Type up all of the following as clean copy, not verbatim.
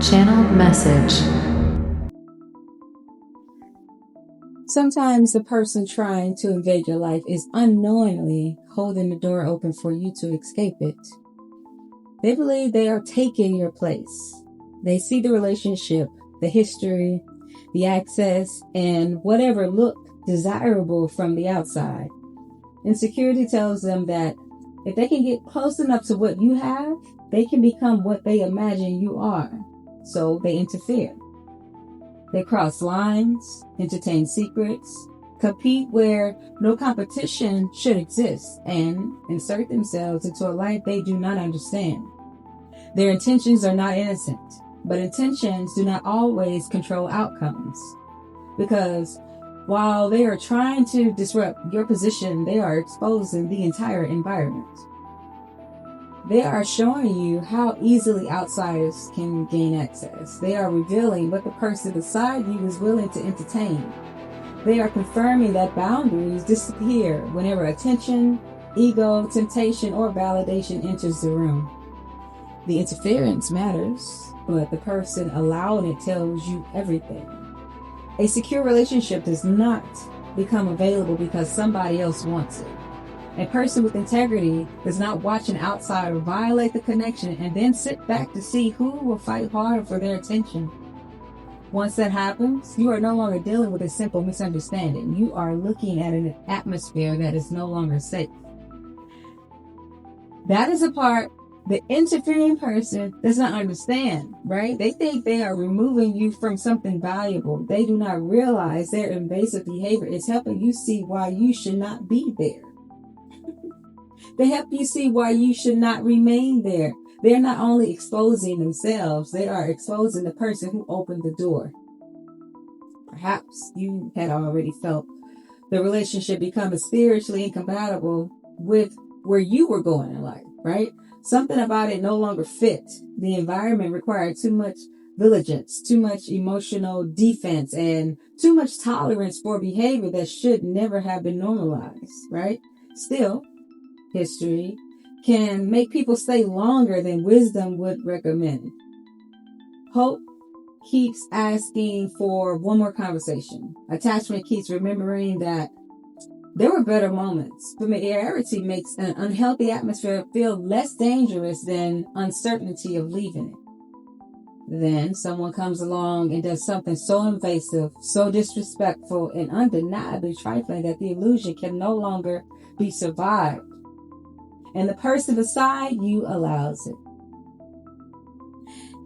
Channeled message. Sometimes the person trying to invade your life is unknowingly holding the door open for you to escape it. They believe they are taking your place. They see the relationship, the history, the access, and whatever look desirable from the outside. Insecurity tells them that if they can get close enough to what you have, they can become what they imagine you are. So they interfere. They cross lines, entertain secrets, compete where no competition should exist, and insert themselves into a life they do not understand. Their intentions are not innocent, but intentions do not always control outcomes. Because while they are trying to disrupt your position, they are exposing the entire environment. They are showing you how easily outsiders can gain access. They are revealing what the person beside you is willing to entertain. They are confirming that boundaries disappear whenever attention, ego, temptation, or validation enters the room. The interference matters, but the person allowing it tells you everything. A secure relationship does not become available because somebody else wants it. A person with integrity does not watch an outsider violate the connection and then sit back to see who will fight harder for their attention. Once that happens, you are no longer dealing with a simple misunderstanding. You are looking at an atmosphere that is no longer safe. That is a part the interfering person does not understand, right? They think they are removing you from something valuable. They do not realize their invasive behavior is helping you see why you should not be there. They help you see why you should not remain there. They're not only exposing themselves, they are exposing the person who opened the door. Perhaps you had already felt the relationship becoming spiritually incompatible with where you were going in life, right? Something about it no longer fit. The environment required too much vigilance, too much emotional defense, and too much tolerance for behavior that should never have been normalized, right? Still, history can make people stay longer than wisdom would recommend. Hope keeps asking for one more conversation. Attachment keeps remembering that there were better moments. Familiarity makes an unhealthy atmosphere feel less dangerous than uncertainty of leaving it. Then someone comes along and does something so invasive, so disrespectful, and undeniably trifling that the illusion can no longer be survived. And the person beside you allows it.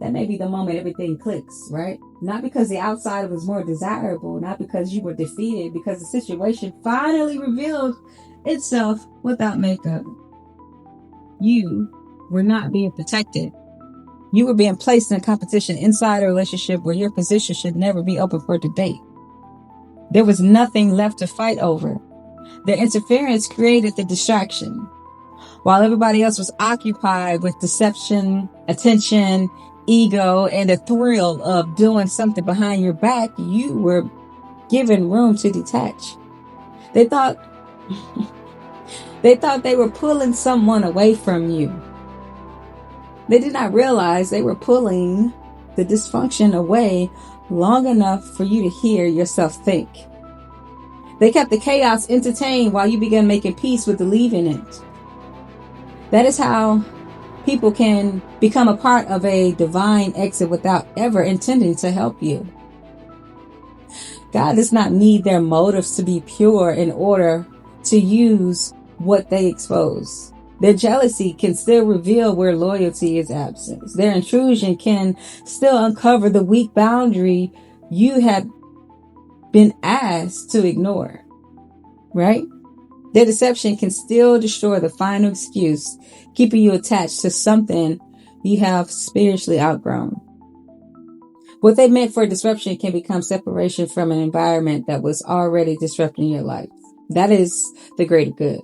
That may be the moment everything clicks, right? Not because the outsider was more desirable, not because you were defeated, because the situation finally revealed itself without makeup. You were not being protected. You were being placed in a competition inside a relationship where your position should never be open for debate. There was nothing left to fight over. Their interference created the distraction. While everybody else was occupied with deception, attention, ego, and the thrill of doing something behind your back, you were given room to detach. They thought they were pulling someone away from you. They did not realize they were pulling the dysfunction away long enough for you to hear yourself think. They kept the chaos entertained while you began making peace with the leaving it. That is how people can become a part of a divine exit without ever intending to help you. God does not need their motives to be pure in order to use what they expose. Their jealousy can still reveal where loyalty is absent. Their intrusion can still uncover the weak boundary you have been asked to ignore, right? Their deception can still destroy the final excuse, keeping you attached to something you have spiritually outgrown. What they meant for disruption can become separation from an environment that was already disrupting your life. That is the greater good.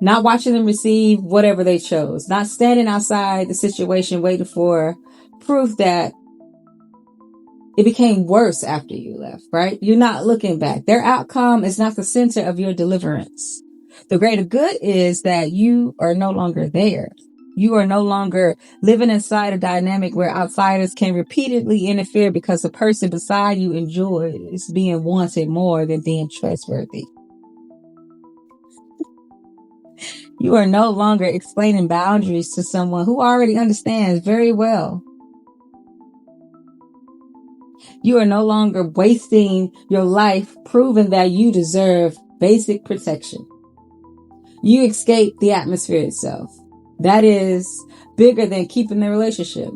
Not watching them receive whatever they chose. Not standing outside the situation waiting for proof that it became worse after you left, right? You're not looking back. Their outcome is not the center of your deliverance. The greater good is that you are no longer there. You are no longer living inside a dynamic where outsiders can repeatedly interfere because the person beside you enjoys being wanted more than being trustworthy. You are no longer explaining boundaries to someone who already understands very well. You are no longer wasting your life proving that you deserve basic protection. You escape the atmosphere itself. That is bigger than keeping the relationship.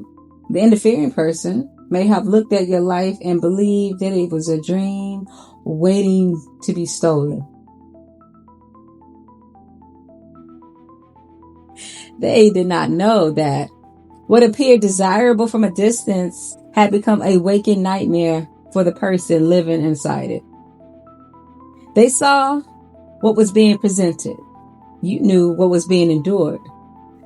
The interfering person may have looked at your life and believed that it was a dream waiting to be stolen. They did not know that what appeared desirable from a distance had become a waking nightmare for the person living inside it. They saw what was being presented. You knew what was being endured.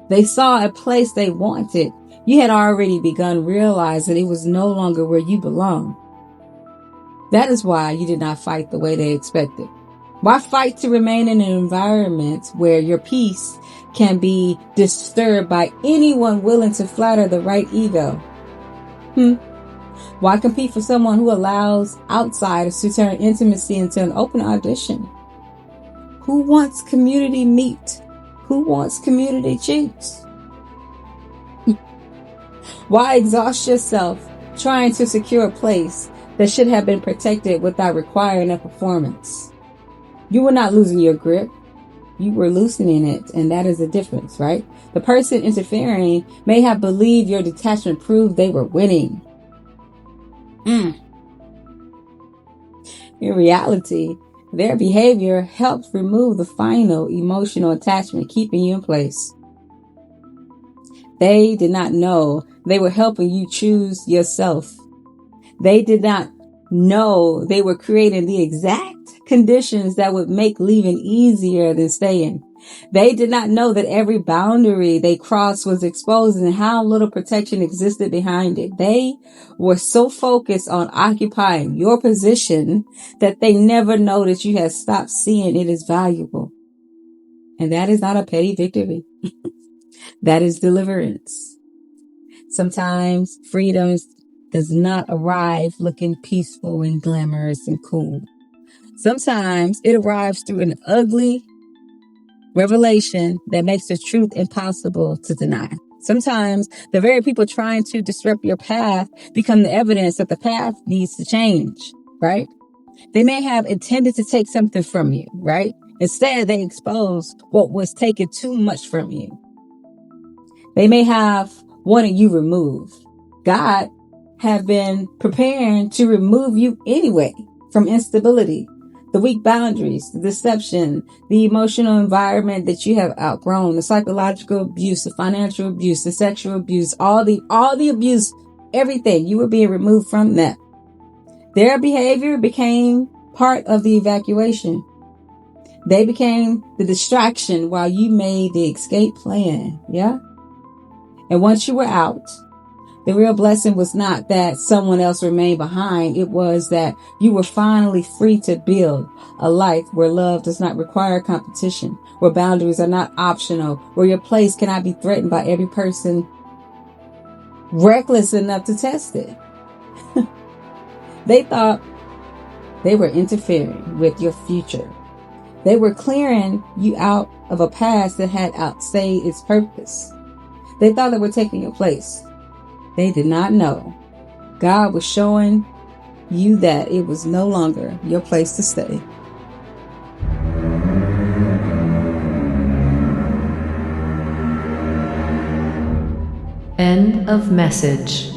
They saw a place they wanted. You had already begun realizing it was no longer where you belong. That is why you did not fight the way they expected. Why fight to remain in an environment where your peace can be disturbed by anyone willing to flatter the right ego? Why compete for someone who allows outsiders to turn intimacy into an open audition? Who wants community meat? Who wants community cheeks? Why exhaust yourself trying to secure a place that should have been protected without requiring a performance? You were not losing your grip. You were loosening it, and that is the difference, right? The person interfering may have believed your detachment proved they were winning. In reality, their behavior helped remove the final emotional attachment keeping you in place. They did not know they were helping you choose yourself. They did not know they were creating the exact conditions that would make leaving easier than staying. They did not know that every boundary they crossed was exposing how little protection existed behind it. They were so focused on occupying your position that they never noticed you had stopped seeing it as valuable. And that is not a petty victory. That is deliverance. Sometimes freedom does not arrive looking peaceful and glamorous and cool. Sometimes it arrives through an ugly revelation that makes the truth impossible to deny. Sometimes the very people trying to disrupt your path become the evidence that the path needs to change, right? They may have intended to take something from you, right? Instead, they expose what was taken too much from you. They may have wanted you removed. God have been preparing to remove you anyway from instability, the weak boundaries, the deception, the emotional environment that you have outgrown, the psychological abuse, the financial abuse, the sexual abuse, all the abuse, everything. You were being removed from that. Their behavior became part of the evacuation. They became the distraction while you made the escape plan. Yeah. And once you were out, the real blessing was not that someone else remained behind. It was that you were finally free to build a life where love does not require competition, where boundaries are not optional, where your place cannot be threatened by every person reckless enough to test it. They thought they were interfering with your future. They were clearing you out of a past that had outstayed its purpose. They thought they were taking your place. They did not know God was showing you that it was no longer your place to stay. End of message.